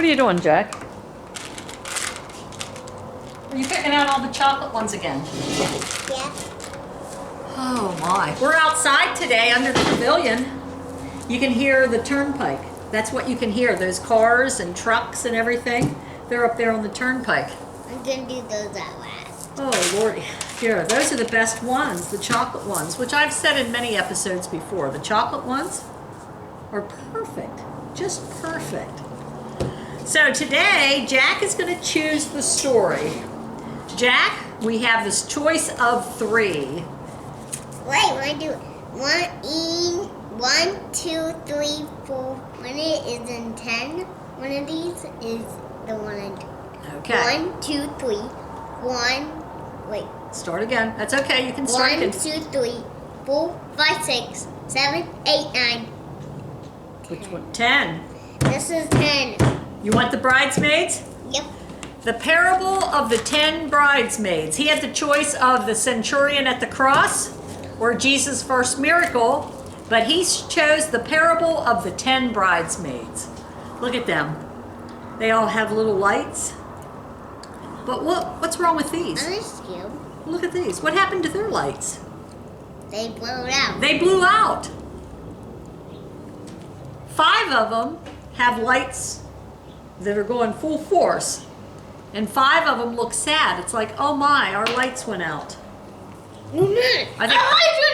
are you doing, Jack? Are you picking out all the chocolate ones again? Yeah. Oh my. We're outside today under the pavilion. You can hear the turnpike. That's what you can hear. Those cars and trucks and everything. They're up there on the turnpike. I'm going to do those at last. Oh Lordy. Here, those are the best ones, the chocolate ones, which I've said in many episodes before. The chocolate ones are perfect. Just perfect. So today, Jack is going to choose the story. Jack, we have this choice of 3. Wait, I do 1, 2, 3, 4. When it is in 10, one of these is the one I do. Okay. 1, 2, 3. 1. Wait. Start again. That's okay. You can start 1, again. 2, 3, 4, 5, 6, 7, 8, 9. Which one? 10. This is 10. You want the bridesmaids? Yep. The parable of the 10 bridesmaids. He had the choice of the centurion at the cross or Jesus' first miracle, but he chose the parable of the 10 bridesmaids. Look at them. They all have little lights. But what's wrong with these? I'm scared. Look at these. What happened to their lights? They blew out. They blew out. 5 of them have lights that are going full force. And 5 of them look sad. It's like, oh my, our lights went out. Our lights went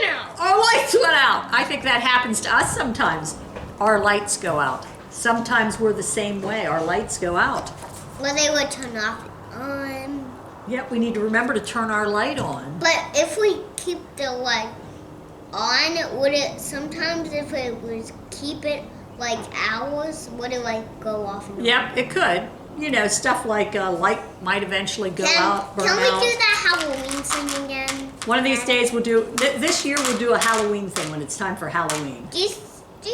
out. Our lights went out. I think that happens to us sometimes. Our lights go out. Sometimes we're the same way. Our lights go out. Well, they would turn off on. Yep, we need to remember to turn our light on. But if we keep the light on, would it sometimes if it was keep it like hours, would it like go off? Yep, it could. You know, stuff like light might eventually go out, burn Can we out. do that Halloween thing again? One of these days we'll do, this year we'll do a Halloween thing when it's time for Halloween. Do you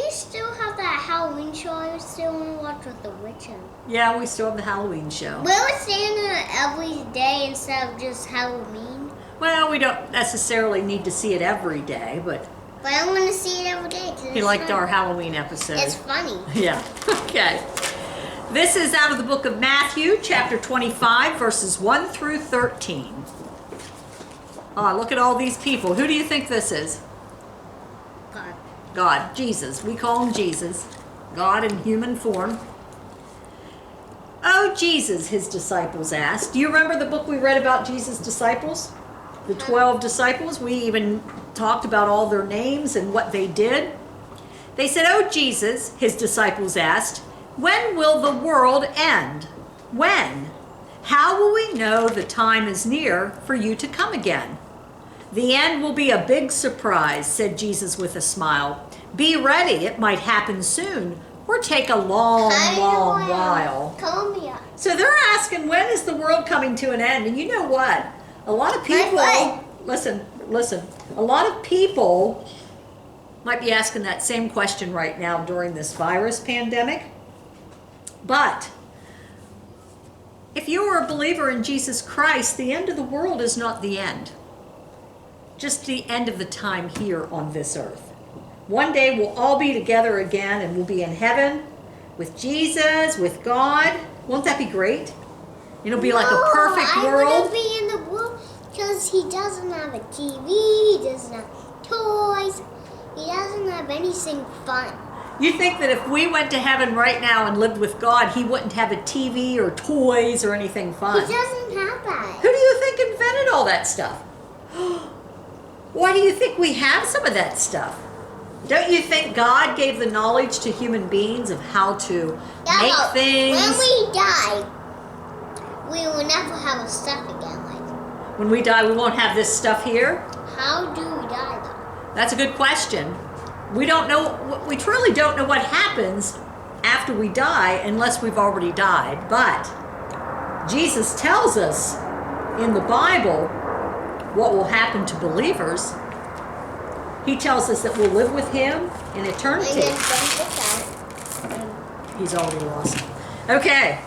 still have that Halloween show I still want to watch with the witch in? Yeah, we still have the Halloween show. Will it stay in it every day instead of just Halloween? Well, we don't necessarily need to see it every day, but But I want to see it every day. he liked our Halloween episode. It's funny. Yeah, okay. This is out of the book of Matthew, chapter 25, verses 1 through 13. Oh, look at all these people. Who do you think this is? God. God, Jesus. We call him Jesus. God in human form. Oh, Jesus, his disciples asked. Do you remember the book we read about Jesus' disciples? The 12 disciples? We even talked about all their names and what they did. They said, oh, Jesus, his disciples asked, when will the world end? When? How will we know the time is near for you to come again? The end will be a big surprise, said Jesus with a smile. Be ready, it might happen soon, or take a long, long while. Columbia. So they're asking, when is the world coming to an end? And you know what? A lot of people, listen, a lot of people might be asking that same question right now during this virus pandemic. But if you are a believer in Jesus Christ, the end of the world is not the end. Just the end of the time here on this earth. One day we'll all be together again and we'll be in heaven with Jesus, with God. Won't that be great? It'll be like a perfect world. I want to be in the world because he doesn't have a TV, he doesn't have toys, he doesn't have anything fun. You think that if we went to heaven right now and lived with God, he wouldn't have a TV or toys or anything fun? He doesn't have that. Who do you think invented all that stuff? Why do you think we have some of that stuff? Don't you think God gave the knowledge to human beings of how to make things? When we die, we will never have a stuff again. Like, when we die, we won't have this stuff here? How do we die though? That's a good question. We don't know, we truly don't know what happens after we die unless we've already died. But Jesus tells us in the Bible what will happen to believers. He tells us that we'll live with him in eternity. He's already lost. Okay,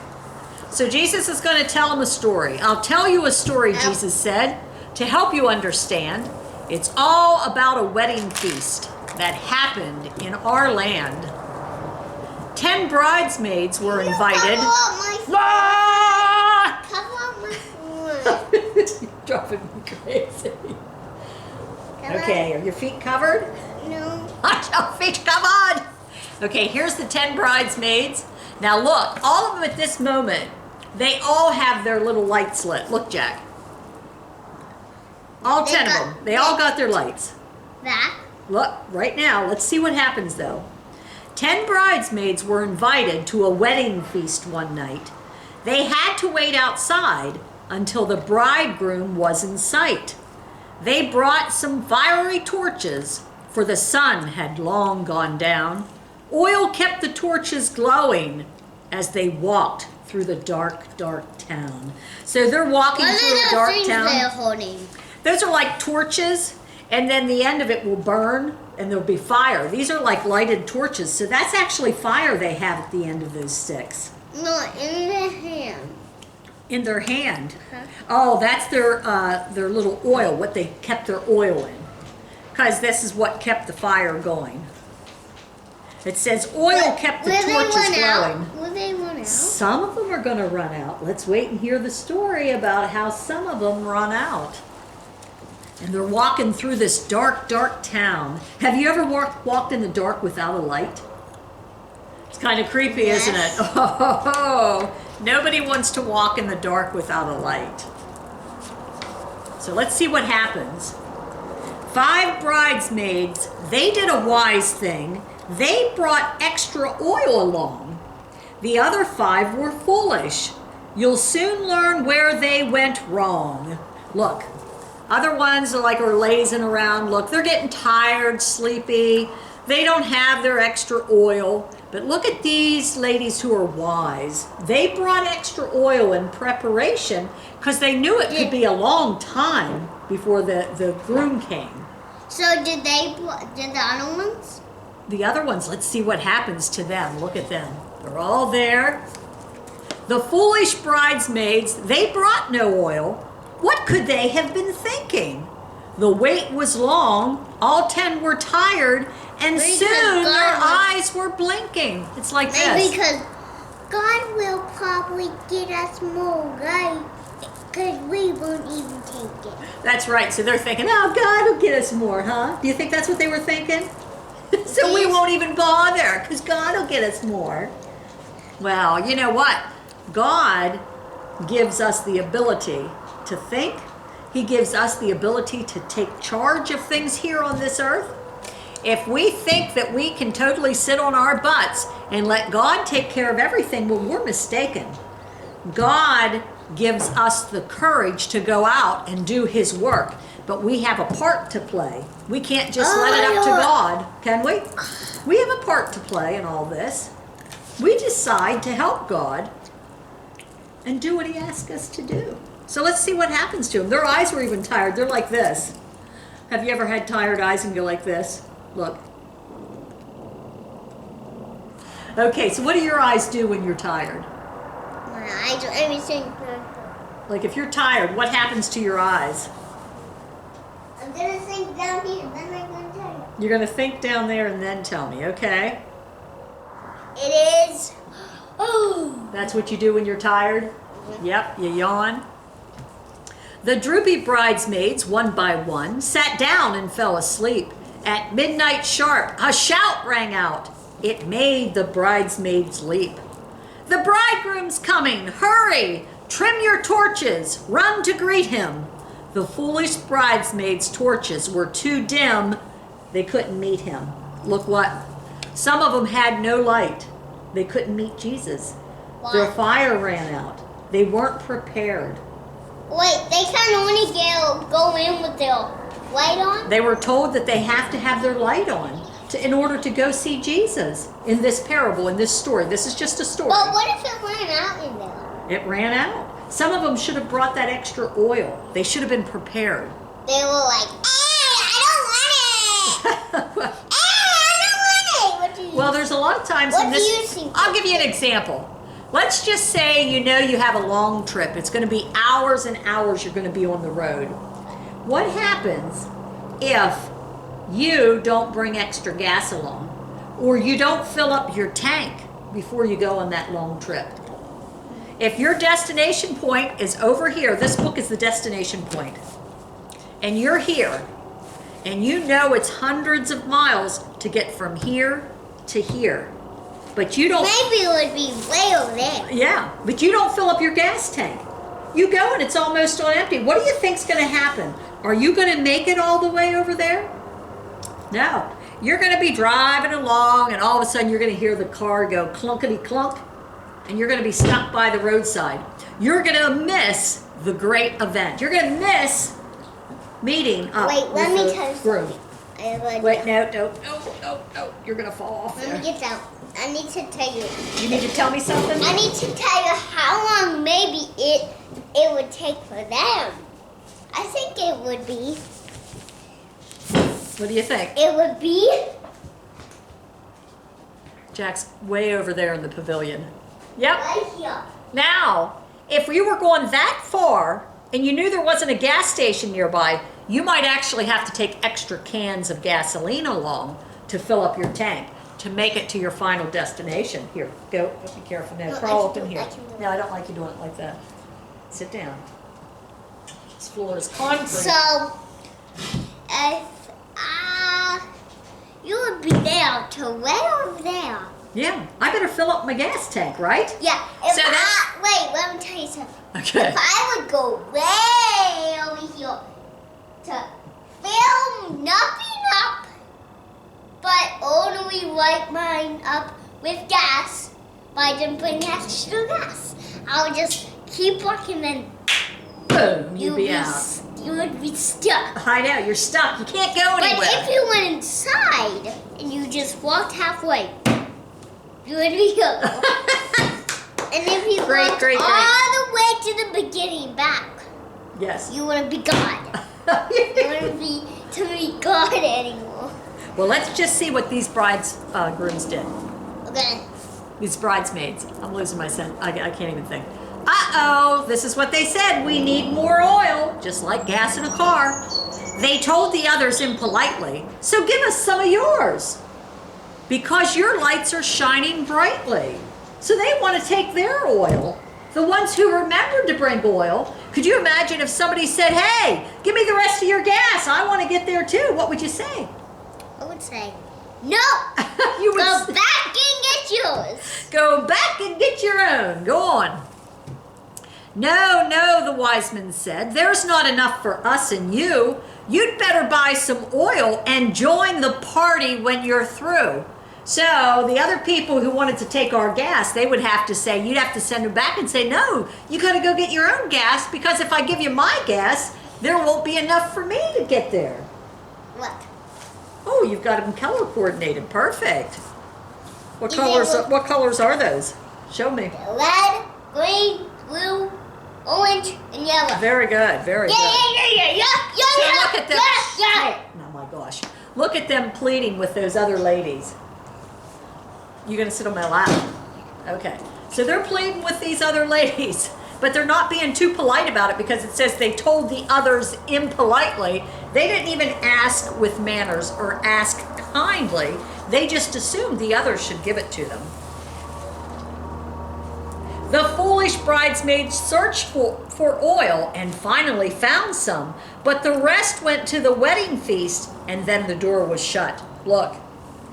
so Jesus is going to tell him a story. I'll tell you a story, Jesus said, to help you understand. It's all about a wedding feast that happened in our land 10 bridesmaids were invited. Cover up my Ah! Cover up my foot. You're driving me crazy. Cover Okay, are your feet covered? up. No. Watch your feet, come on! Okay, here's the 10 bridesmaids. Now look, all of them at this moment, they all have their little lights lit. Look, Jack. All 10 of them. They all got their lights. That. Look, right now, let's see what happens though. 10 bridesmaids were invited to a wedding feast one night. They had to wait outside until the bridegroom was in sight. They brought some fiery torches, for the sun had long gone down. Oil kept the torches glowing as they walked through the dark, dark town. So they're walking What through are a the dark things town. they're holding? Those are like torches, and then the end of it will burn, and there'll be fire. These are like lighted torches, so that's actually fire they have at the end of those sticks. No, in the hand. In their hand. Huh? Oh, that's their little oil, what they kept their oil in. Because this is what kept the fire going. It says oil kept the torches glowing. Will they run out? Some of them are going to run out. Let's wait and hear the story about how some of them run out. And they're walking through this dark, dark town. Have you ever walked in the dark without a light? It's kind of creepy, Yes. isn't it? Oh, nobody wants to walk in the dark without a light. So let's see what happens. 5 bridesmaids, they did a wise thing. They brought extra oil along. The other 5 were foolish. You'll soon learn where they went wrong. Look, other ones are lazing around. Look, they're getting tired, sleepy. They don't have their extra oil. But look at these ladies who are wise. They brought extra oil in preparation because they knew it could be a long time before the groom came. So did the other ones? The other ones, let's see what happens to them. Look at them. They're all there. The foolish bridesmaids, they brought no oil. What could they have been thinking? The wait was long. All 10 were tired, and Because soon their God eyes were blinking. It's like Maybe this. because God will probably get us more, right? Because we won't even take it. That's right. So they're thinking, oh, God will get us more, huh? Do you think that's what they were thinking? So we won't even bother because God will get us more. Well, you know what? God gives us the ability to think. He gives us the ability to take charge of things here on this earth. If we think that we can totally sit on our butts and let God take care of everything, well, we're mistaken. God gives us the courage to go out and do His work, but we have a part to play. We can't just let it up to God, can we? We have a part to play in all this. We decide to help God and do what He asks us to do. So let's see what happens to them. Their eyes were even tired. They're like this. Have you ever had tired eyes and go like this? Look. Okay, so what do your eyes do when you're tired? My eyes are everything. Like if you're tired, what happens to your eyes? I'm gonna think down here, then I'm gonna tell you. You're going to think down there and then tell me, okay? It is. Oh. That's what you do when you're tired? Yep, you yawn. The droopy bridesmaids, one by one, sat down and fell asleep. At midnight sharp, a shout rang out. It made the bridesmaids leap. The bridegroom's coming, hurry! Trim your torches, run to greet him. The foolish bridesmaids' torches were too dim. They couldn't meet him. Look what? Some of them had no light. They couldn't meet Jesus. Why? Their fire ran out. They weren't prepared. Wait, they can only go in with their light on? They were told that they have to have their light on in order to go see Jesus in this parable, in this story. This is just a story. But what if it ran out in there? It ran out. Some of them should have brought that extra oil. They should have been prepared. They were like, I don't want it! I don't want it! What do you Well, there's a lot of times What in do this. you think? I'll give you an example. Let's just say you have a long trip. It's going to be hours and hours you're going to be on the road. What happens if you don't bring extra gas along or you don't fill up your tank before you go on that long trip. If your destination point is over here, this book is the destination point, and you're here, and you know it's hundreds of miles to get from here to here, but you don't... Maybe it would be way over there. Yeah, but you don't fill up your gas tank. You go and it's almost on empty. What do you think's going to happen? Are you going to make it all the way over there? No. You're going to be driving along, and all of a sudden you're going to hear the car go clunkety clunk, and you're going to be stuck by the roadside. You're going to miss the great event. You're going to miss meeting up Let me with tell the you. groom. Wait, no. You're going to fall off there. Let me get down. I need to tell you. You need to tell me something? I need to tell you how long maybe it would take for them. I think it would be. What do you think? It would be. Jack's way over there in the pavilion. Yep. Right here. Now, if you were going that far and you knew there wasn't a gas station nearby, you might actually have to take extra cans of gasoline along to fill up your tank to make it to your final destination. Here, go. Be careful now. No, Crawl I up can in do here. it, I can do it. No, I don't like you doing it like that. Sit down. This floor is concrete. So, if you would be there to way over there. Yeah, I better fill up my gas tank, right? Yeah. If So that's- wait, let me tell you something. Okay. If I would go way over here to fill nothing up, but only light mine up with gas by then putting extra gas, I would just keep walking and Boom, you'd be out. You would be stuck. I know, you're stuck. You can't go But anywhere. if you went inside and you just walked halfway, you would be good. And if you walked all the way to the beginning back, Yes. you wouldn't be God. You wouldn't be to be God anymore. Well, let's just see what these grooms did. Okay. These bridesmaids. I'm losing my sense. I can't even think. Uh-oh, this is what they said. We need more oil, just like gas in a car. They told the others impolitely, so give us some of yours, because your lights are shining brightly. So they want to take their oil, the ones who remembered to bring oil. Could you imagine if somebody said, hey, give me the rest of your gas, I want to get there too? What would you say? I would say, no. You would Go back and get yours. Go back and get your own. Go on. No, no, the wise men said. There's not enough for us and you. You'd better buy some oil and join the party when you're through. So the other people who wanted to take our gas, they would have to say, you'd have to send them back and say, no, you got to go get your own gas, because if I give you my gas, there won't be enough for me to get there. What? Oh, you've got them color coordinated. Perfect. What Do colors? they look- What colors are those? Show me. Red, green, blue, orange, and yellow. Very good. Very good. Yeah. So look at them. Yeah. Hey, oh my gosh. Look at them pleading with those other ladies. You gonna sit on my lap? Okay. So they're pleading with these other ladies, but they're not being too polite about it, because it says they told the others impolitely. They didn't even ask with manners or ask kindly. They just assumed the others should give it to them. The foolish bridesmaids searched for oil and finally found some, but the rest went to the wedding feast, and then the door was shut. Look.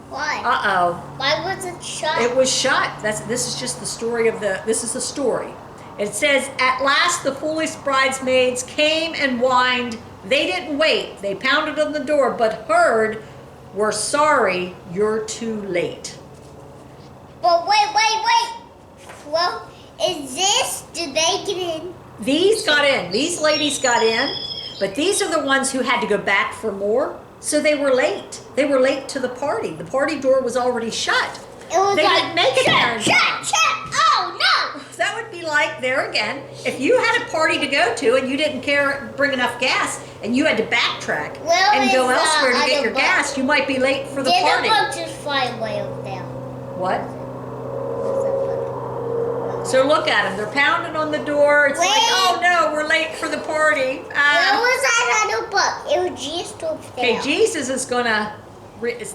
Why? Uh-oh. Why was it shut? It was shut. This is just the story of this is the story. It says, at last the foolish bridesmaids came and whined. They didn't wait. They pounded on the door, but heard, we're sorry, you're too late. But wait. Well, did they get in? These got in. These ladies got in, but these are the ones who had to go back for more, so they were late. They were late to the party. The party door was already shut. It was They like, didn't make it there in time. shut. Oh, no. So that would be like, there again, if you had a party to go to and you didn't bring enough gas and you had to backtrack Well, and go it's, elsewhere to get other your book. gas, you might be late for the Did party. the book just fly away over there? What? So look at them. They're pounding on the door. It's like, oh no, we're late for the party. Where was that other book? It was just over there. Okay, Jesus is going to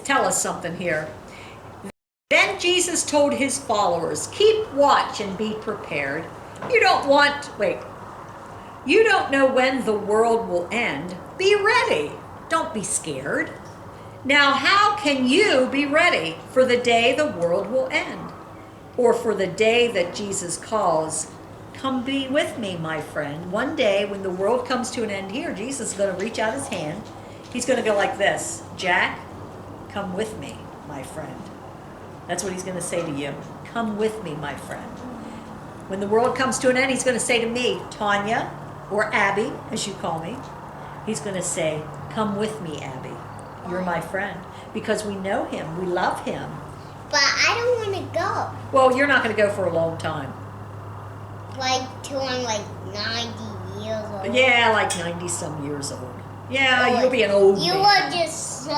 tell us something here. Then Jesus told his followers, keep watch and be prepared. You don't know when the world will end. Be ready. Don't be scared. Now, how can you be ready for the day the world will end? Or for the day that Jesus calls? Come be with me, my friend. One day when the world comes to an end here, Jesus is going to reach out his hand. He's going to go like this. Jack, come with me, my friend. That's what he's going to say to you. Come with me, my friend. When the world comes to an end, he's going to say to me, Tanya, or Abby, as you call me, he's going to say, come with me, Abby. You're my friend. Because we know him. We love him. But I don't want to go. Well, you're not going to go for a long time. Like till I'm like 90 years old. Yeah, like 90-some years old. Yeah, Oh, you'll be an old You man. are just so...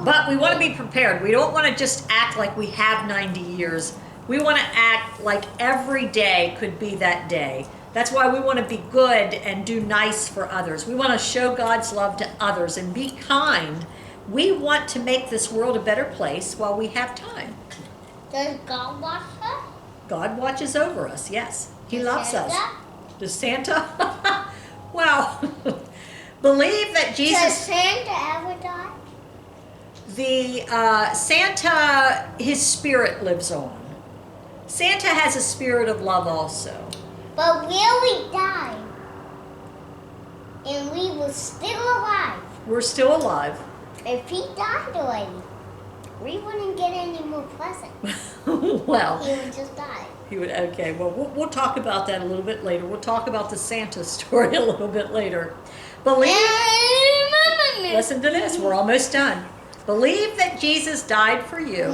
But we want to be prepared. We don't want to just act like we have 90 years. We want to act like every day could be that day. That's why we want to be good and do nice for others. We want to show God's love to others and be kind. We want to make this world a better place while we have time. Does God watch us? God watches over us, yes. He Does loves Santa? us. Does Santa? Well, believe that Jesus... Does Santa ever die? Santa, his spirit lives on. Santa has a spirit of love also. But will we die? And we were still alive. We're still alive. If he died already, we wouldn't get any more presents. Well, He would just die. he would. Okay. Well, we'll talk about that a little bit later. We'll talk about the Santa story a little bit later. Believe. Listen to this. We're almost done. Believe that Jesus died for you.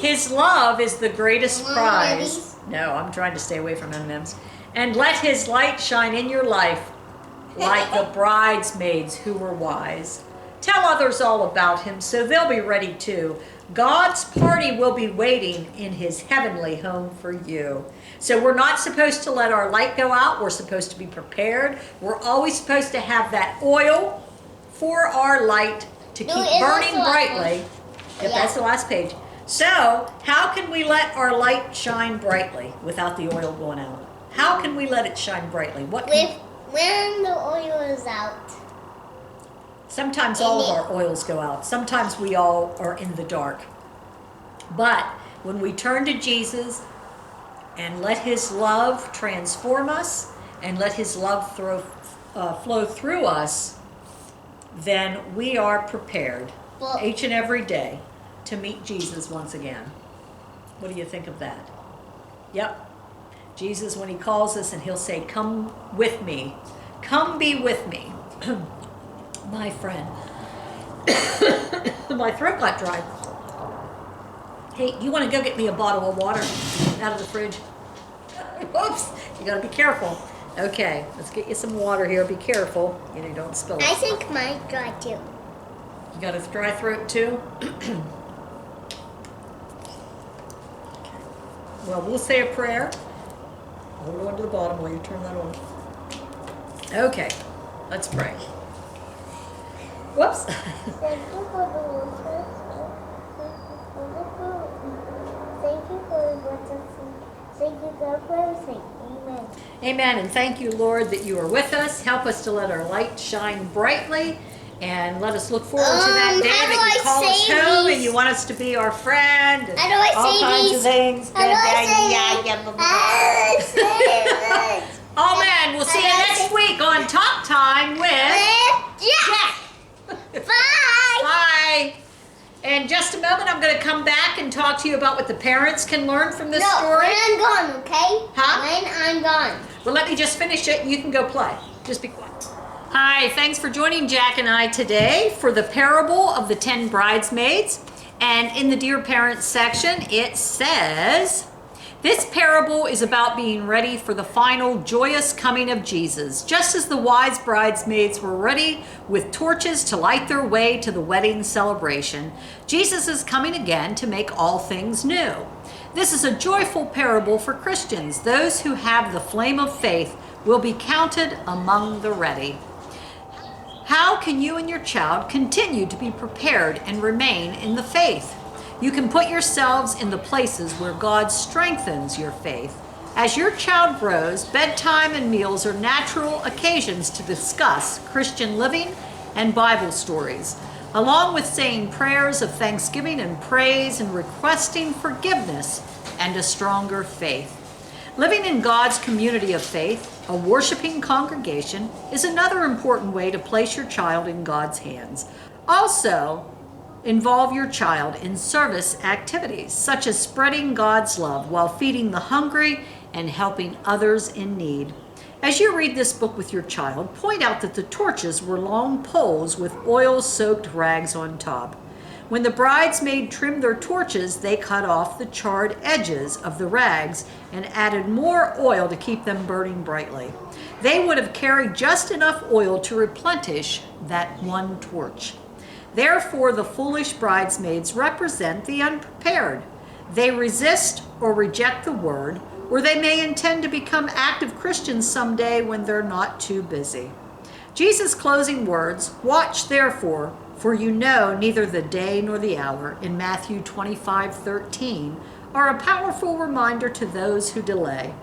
His love is the greatest prize. No, I'm trying to stay away from M&Ms. And let his light shine in your life like the bridesmaids who were wise. Tell others all about him so they'll be ready too. God's party will be waiting in his heavenly home for you. So we're not supposed to let our light go out. We're supposed to be prepared. We're always supposed to have that oil for our light to keep burning brightly. Yep, that's the last page. So how can we let our light shine brightly without the oil going out? How can we let it shine brightly? When the oil is out. Sometimes all of our oils go out. Sometimes we all are in the dark. But when we turn to Jesus and let his love transform us and let his love flow through us, then we are prepared each and every day to meet Jesus once again. What do you think of that? Yep. Jesus, when he calls us and he'll say, come with me. Come be with me. My friend. My throat got dry. Hey, you want to go get me a bottle of water out of the fridge? Whoops, you got to be careful. Okay, let's get you some water here. Be careful. You know, don't spill it. I think mine's dry too. You got a dry throat too? Okay. Well, we'll say a prayer. Hold on to the bottom while you turn that on. Okay, let's pray. Whoops. Thank you for the water. Thank you for what to Thank you, God, for everything. Amen. Amen. And thank you, Lord, that you are with us. Help us to let our light shine brightly. And let us look forward to that day that you call us home and you want us to be our friend. And How do I all say kinds these? of things. How do I say these? Amen. We'll see you next week on Talk Time with Jack. Bye. Bye. In just a moment, I'm going to come back and talk to you about what the parents can learn from this No, story. when I'm gone, okay? Huh? When I'm gone. Well, let me just finish it and you can go play. Just be quiet. Hi, thanks for joining Jack and I today for the parable of the 10 bridesmaids. And in the Dear Parents section, it says, this parable is about being ready for the final joyous coming of Jesus, just as the wise bridesmaids were ready with torches to light their way to the wedding celebration. Jesus is coming again to make all things new. This is a joyful parable for Christians. Those who have the flame of faith will be counted among the ready. How can you and your child continue to be prepared and remain in the faith? You can put yourselves in the places where God strengthens your faith. As your child grows, bedtime and meals are natural occasions to discuss Christian living and Bible stories, along with saying prayers of thanksgiving and praise and requesting forgiveness and a stronger faith. Living in God's community of faith, a worshiping congregation, is another important way to place your child in God's hands. Also, involve your child in service activities, such as spreading God's love while feeding the hungry and helping others in need. As you read this book with your child, point out that the torches were long poles with oil-soaked rags on top. When the bridesmaid trimmed their torches, they cut off the charred edges of the rags and added more oil to keep them burning brightly. They would have carried just enough oil to replenish that one torch. Therefore, the foolish bridesmaids represent the unprepared. They resist or reject the word, or they may intend to become active Christians someday when they're not too busy. Jesus' closing words, "Watch therefore, for you know neither the day nor the hour," in Matthew 25:13, are a powerful reminder to those who delay.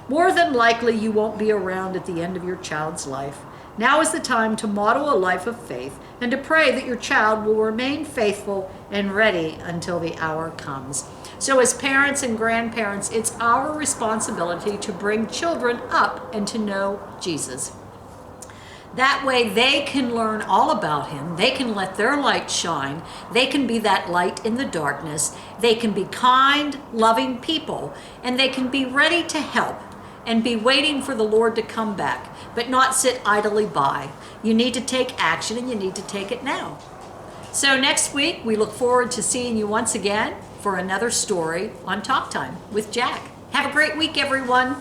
More than likely, you won't be around at the end of your child's life. Now is the time to model a life of faith and to pray that your child will remain faithful and ready until the hour comes. So as parents and grandparents, it's our responsibility to bring children up and to know Jesus. That way they can learn all about him. They can let their light shine. They can be that light in the darkness. They can be kind, loving people, and they can be ready to help and be waiting for the Lord to come back, but not sit idly by. You need to take action, and you need to take it now. So next week, we look forward to seeing you once again for another story on Talk Time with Jack. Have a great week, everyone.